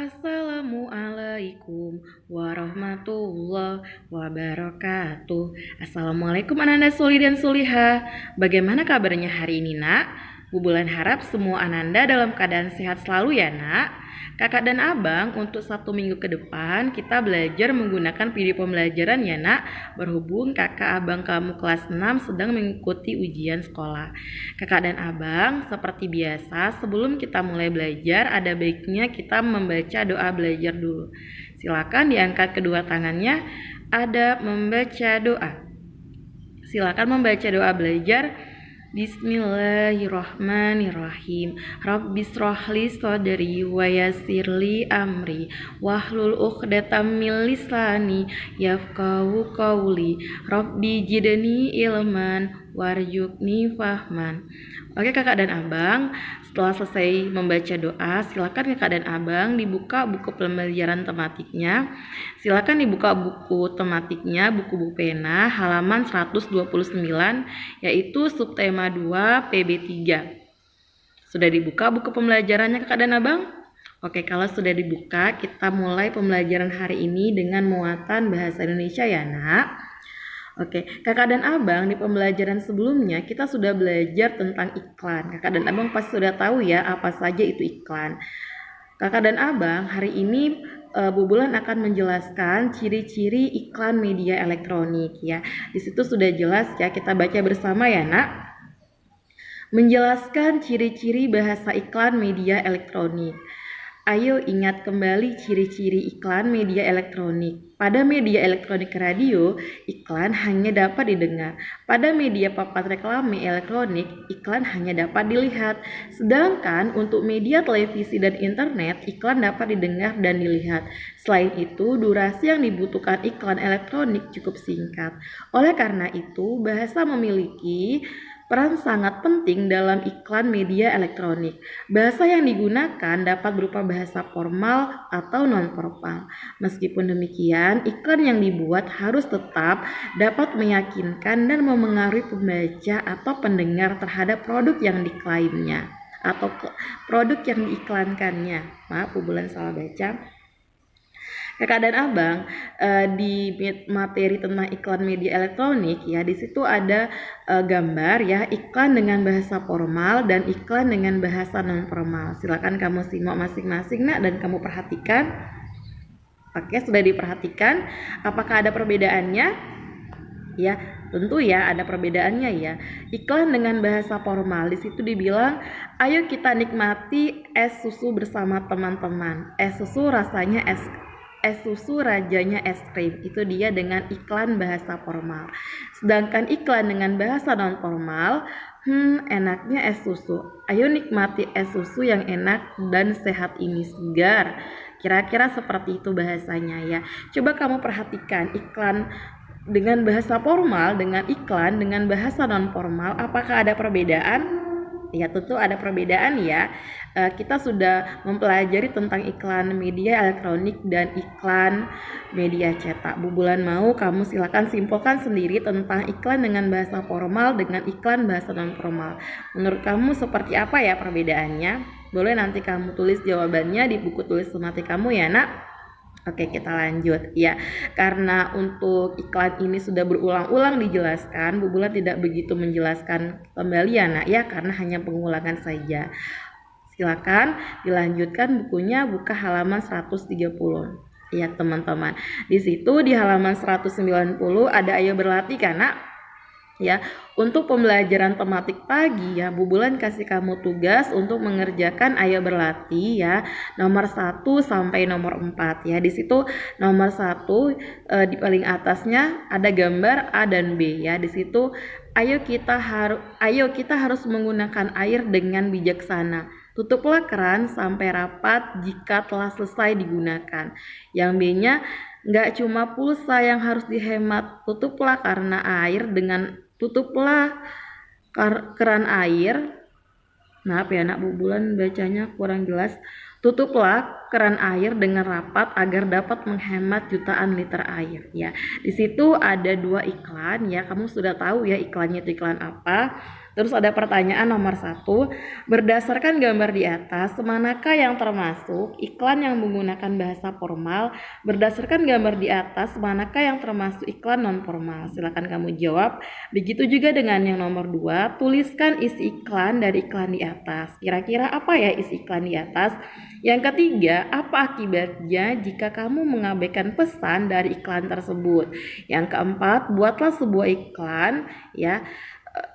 Assalamualaikum warahmatullahi wabarakatuh. Assalamualaikum Ananda Suli dan Suliha. Bagaimana kabarnya hari ini, Nak? Bu Bulan harap semua Ananda dalam keadaan sehat selalu ya, Nak. Kakak dan Abang, untuk 1 minggu ke depan kita belajar menggunakan video pembelajaran ya, Nak. Berhubung kakak abang kamu kelas 6 sedang mengikuti ujian sekolah. Kakak dan Abang, seperti biasa sebelum kita mulai belajar ada baiknya kita membaca doa belajar dulu. Silakan diangkat kedua tangannya, ada membaca doa. Silakan membaca doa belajar. Bismillahirrahmanirrahim. Rabbishrahli shodri wa yassirli amri wahlul 'uqdatam min lisani yafqahu qawli. Rabbi jidni ilman warzuqni fahman. Oke kakak dan abang, setelah selesai membaca doa, silakan kakak dan abang dibuka buku pembelajaran tematiknya. Silakan dibuka buku tematiknya, buku pena halaman 129, yaitu subtema 2 PB3. Sudah dibuka buku pembelajarannya kakak dan abang? Oke, kalau sudah dibuka, kita mulai pembelajaran hari ini dengan muatan bahasa Indonesia ya, Nak. Oke, kakak dan abang di pembelajaran sebelumnya kita sudah belajar tentang iklan. Kakak dan abang pasti sudah tahu ya apa saja itu iklan. Kakak dan abang hari ini Bu Bulan akan menjelaskan ciri-ciri iklan media elektronik ya. Di situ sudah jelas ya, kita baca bersama ya, Nak. Menjelaskan ciri-ciri bahasa iklan media elektronik. Ayo ingat kembali ciri-ciri iklan media elektronik. Pada media elektronik radio, iklan hanya dapat didengar. Pada media papan reklame elektronik, iklan hanya dapat dilihat. Sedangkan untuk media televisi dan internet, iklan dapat didengar dan dilihat. Selain itu, durasi yang dibutuhkan iklan elektronik cukup singkat. Oleh karena itu, bahasa memiliki peran sangat penting dalam iklan media elektronik. Bahasa yang digunakan dapat berupa bahasa formal atau non-formal. Meskipun demikian, iklan yang dibuat harus tetap dapat meyakinkan dan memengaruhi pembaca atau pendengar terhadap produk yang diklaimnya atau produk yang diiklankannya. Maaf, Bu Bulan salah baca. Kakak dan abang, di materi tentang iklan media elektronik ya, di situ ada gambar ya, iklan dengan bahasa formal dan iklan dengan bahasa non formal. Silakan kamu simak masing-masing, Nak, dan kamu perhatikan. Oke, sudah diperhatikan. Apakah ada perbedaannya? Ya, tentu ya ada perbedaannya ya. Iklan dengan bahasa formal di situ dibilang, ayo kita nikmati es susu bersama teman-teman. Es susu rasanya es susu rajanya es krim. Itu dia dengan iklan bahasa formal. Sedangkan iklan dengan bahasa non formal, enaknya es susu. Ayo nikmati es susu yang enak dan sehat ini, segar. Kira-kira seperti itu bahasanya ya. Coba kamu perhatikan iklan dengan bahasa formal dengan iklan dengan bahasa non formal, apakah ada perbedaan? Ya, tentu ada perbedaan ya. Kita sudah mempelajari tentang iklan media elektronik dan iklan media cetak. Bu Bulan mau kamu silakan simpulkan sendiri tentang iklan dengan bahasa formal dengan iklan bahasa non formal. Menurut kamu seperti apa ya perbedaannya? Boleh nanti kamu tulis jawabannya di buku tulis semati kamu ya, Nak. Oke, kita lanjut ya. Karena untuk iklan ini sudah berulang-ulang dijelaskan, Bu Bulan tidak begitu menjelaskan kembali ya, Nak ya, karena hanya pengulangan saja. Silakan dilanjutkan bukunya, buka halaman 130. Ya, teman-teman. Di situ di halaman 190 ada ayo berlatih kan, Nak? Ya, untuk pembelajaran tematik pagi ya, Bu Bulan kasih kamu tugas untuk mengerjakan ayo berlatih ya, nomor 1 sampai nomor 4 ya. Di situ nomor 1 di paling atasnya ada gambar A dan B ya. Di situ ayo kita harus menggunakan air dengan bijaksana. Tutuplah keran sampai rapat jika telah selesai digunakan. Yang B-nya, nggak cuma pulsa yang harus dihemat, tutuplah keran air. Maaf ya, Nak, Bu Bulan bacanya kurang jelas. Tutuplah keran air dengan rapat agar dapat menghemat jutaan liter air ya. Di situ ada 2 iklan ya. Kamu sudah tahu ya iklannya itu iklan apa. Terus ada pertanyaan nomor 1, berdasarkan gambar di atas, manakah yang termasuk iklan yang menggunakan bahasa formal? Berdasarkan gambar di atas, manakah yang termasuk iklan non-formal? Silakan kamu jawab. Begitu juga dengan yang nomor 2, tuliskan isi iklan dari iklan di atas. Kira-kira apa ya isi iklan di atas? Yang ketiga, apa akibatnya jika kamu mengabaikan pesan dari iklan tersebut? Yang keempat, buatlah sebuah iklan ya.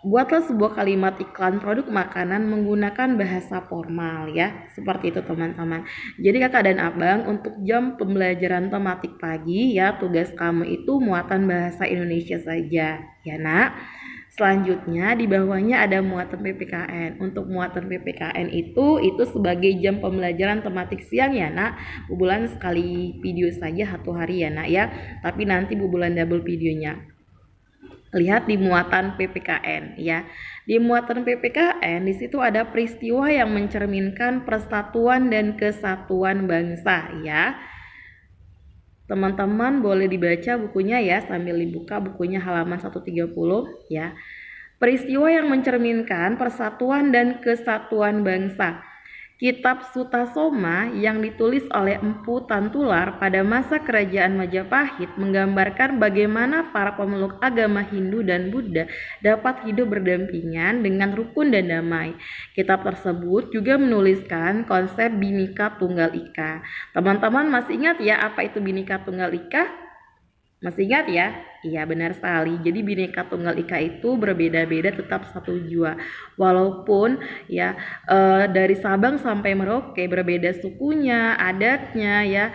Buatlah sebuah kalimat iklan produk makanan menggunakan bahasa formal ya. Seperti itu teman-teman. Jadi kakak dan abang untuk jam pembelajaran tematik pagi ya, tugas kamu itu muatan bahasa Indonesia saja ya nak. Selanjutnya di bawahnya ada muatan PPKN. Untuk muatan PPKN itu sebagai jam pembelajaran tematik siang ya nak. Bu Bulan sekali video saja 1 hari ya nak ya. Tapi nanti Bu Bulan double videonya. Lihat di muatan PPKN ya. Di muatan PPKN di situ ada peristiwa yang mencerminkan persatuan dan kesatuan bangsa ya. Teman-teman boleh dibaca bukunya ya sambil dibuka bukunya halaman 130 ya. Peristiwa yang mencerminkan persatuan dan kesatuan bangsa. Kitab Sutasoma yang ditulis oleh Empu Tantular pada masa kerajaan Majapahit menggambarkan bagaimana para pemeluk agama Hindu dan Buddha dapat hidup berdampingan dengan rukun dan damai. Kitab tersebut juga menuliskan konsep Bhinneka Tunggal Ika. Teman-teman masih ingat ya apa itu Bhinneka Tunggal Ika? Masih ingat ya? Iya benar sekali. Jadi Bhinneka Tunggal Ika itu berbeda-beda tetap satu jua. Walaupun ya dari Sabang sampai Merauke berbeda sukunya, adatnya ya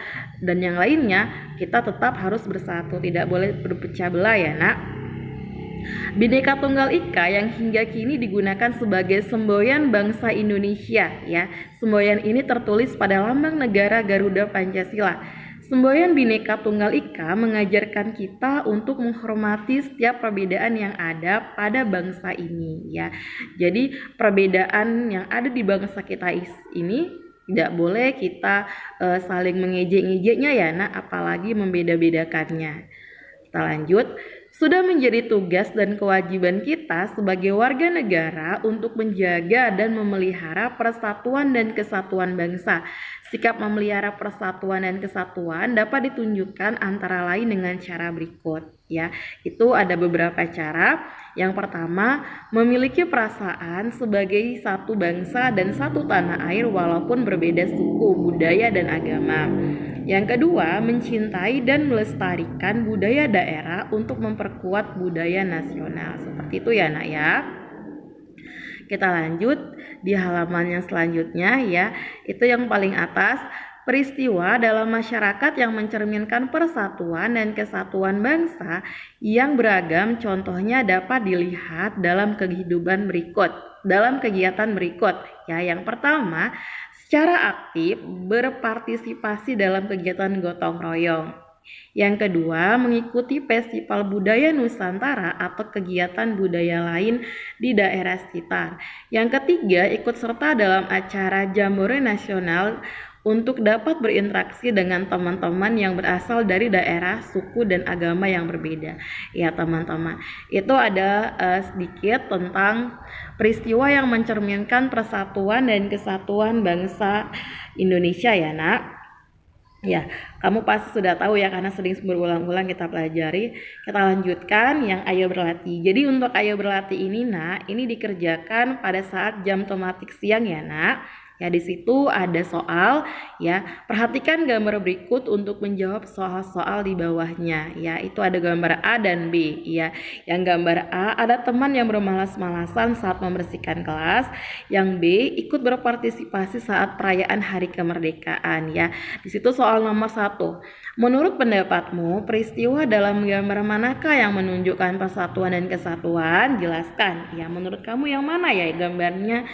dan yang lainnya, kita tetap harus bersatu, tidak boleh berpecah belah ya nak. Bhinneka Tunggal Ika yang hingga kini digunakan sebagai semboyan bangsa Indonesia ya. Semboyan ini tertulis pada lambang negara Garuda Pancasila. Semboyan Bhinneka Tunggal Ika mengajarkan kita untuk menghormati setiap perbedaan yang ada pada bangsa ini ya. Jadi perbedaan yang ada di bangsa kita ini tidak boleh kita saling mengejek-ngejeknya ya nak, apalagi membeda-bedakannya. Kita lanjut. Sudah menjadi tugas dan kewajiban kita sebagai warga negara untuk menjaga dan memelihara persatuan dan kesatuan bangsa. Sikap memelihara persatuan dan kesatuan dapat ditunjukkan antara lain dengan cara berikut ya. Itu ada beberapa cara. Yang pertama, memiliki perasaan sebagai satu bangsa dan satu tanah air walaupun berbeda suku, budaya dan agama. Yang kedua, mencintai dan melestarikan budaya daerah untuk memperkuat budaya nasional. Seperti itu ya nak ya. Kita lanjut di halaman yang selanjutnya ya. Itu yang paling atas, peristiwa dalam masyarakat yang mencerminkan persatuan dan kesatuan bangsa yang beragam contohnya dapat dilihat dalam kehidupan berikut, dalam kegiatan berikut ya. Yang pertama, secara aktif berpartisipasi dalam kegiatan gotong royong. Yang kedua, mengikuti Festival Budaya Nusantara atau kegiatan budaya lain di daerah sekitar. Yang ketiga, ikut serta dalam acara Jambore Nasional untuk dapat berinteraksi dengan teman-teman yang berasal dari daerah, suku, dan agama yang berbeda. Ya teman-teman, itu ada sedikit tentang peristiwa yang mencerminkan persatuan dan kesatuan bangsa Indonesia ya nak. Ya, kamu pasti sudah tahu ya karena sering berulang-ulang kita pelajari. Kita lanjutkan yang ayo berlatih. Jadi untuk ayo berlatih ini nak, ini dikerjakan pada saat jam tematik siang ya nak. Ya di situ ada soal ya. Perhatikan gambar berikut untuk menjawab soal-soal di bawahnya ya. Itu ada gambar A dan B ya. Yang gambar A ada teman yang bermalas-malasan saat membersihkan kelas. Yang B ikut berpartisipasi saat perayaan Hari Kemerdekaan ya. Di situ soal nomor 1. Menurut pendapatmu, peristiwa dalam gambar manakah yang menunjukkan persatuan dan kesatuan? Jelaskan. Ya, menurut kamu yang mana ya gambarnya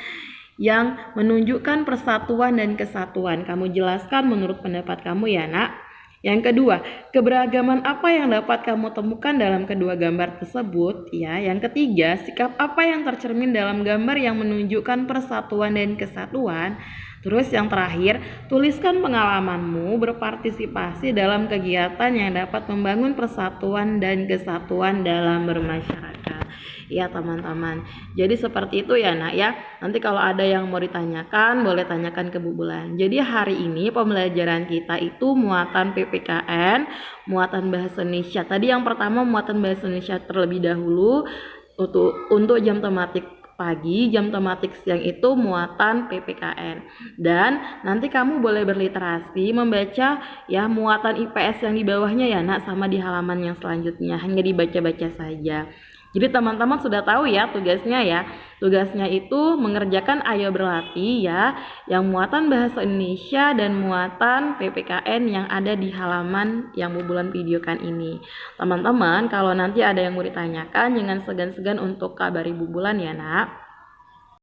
yang menunjukkan persatuan dan kesatuan? Kamu jelaskan menurut pendapat kamu ya nak. Yang kedua, keberagaman apa yang dapat kamu temukan dalam kedua gambar tersebut ya. Yang ketiga, sikap apa yang tercermin dalam gambar yang menunjukkan persatuan dan kesatuan. Terus yang terakhir, tuliskan pengalamanmu berpartisipasi dalam kegiatan yang dapat membangun persatuan dan kesatuan dalam bermasyarakat. ya teman-teman. Jadi seperti itu ya nak ya. Nanti kalau ada yang mau ditanyakan boleh tanyakan ke Bu Bulan. Jadi hari ini pembelajaran kita itu muatan PPKN, muatan bahasa Indonesia. Tadi yang pertama muatan bahasa Indonesia terlebih dahulu untuk jam tematik pagi, jam tematik siang itu muatan PPKN. Dan nanti kamu boleh berliterasi membaca ya muatan IPS yang di bawahnya ya nak, sama di halaman yang selanjutnya, hanya dibaca-baca saja. Jadi teman-teman sudah tahu ya tugasnya ya. Tugasnya itu mengerjakan ayo berlatih ya, yang muatan bahasa Indonesia dan muatan PPKN yang ada di halaman yang Bu Bulan videokan ini. Teman-teman, kalau nanti ada yang mau ditanyakan jangan segan-segan untuk kabari Bu Bulan ya nak.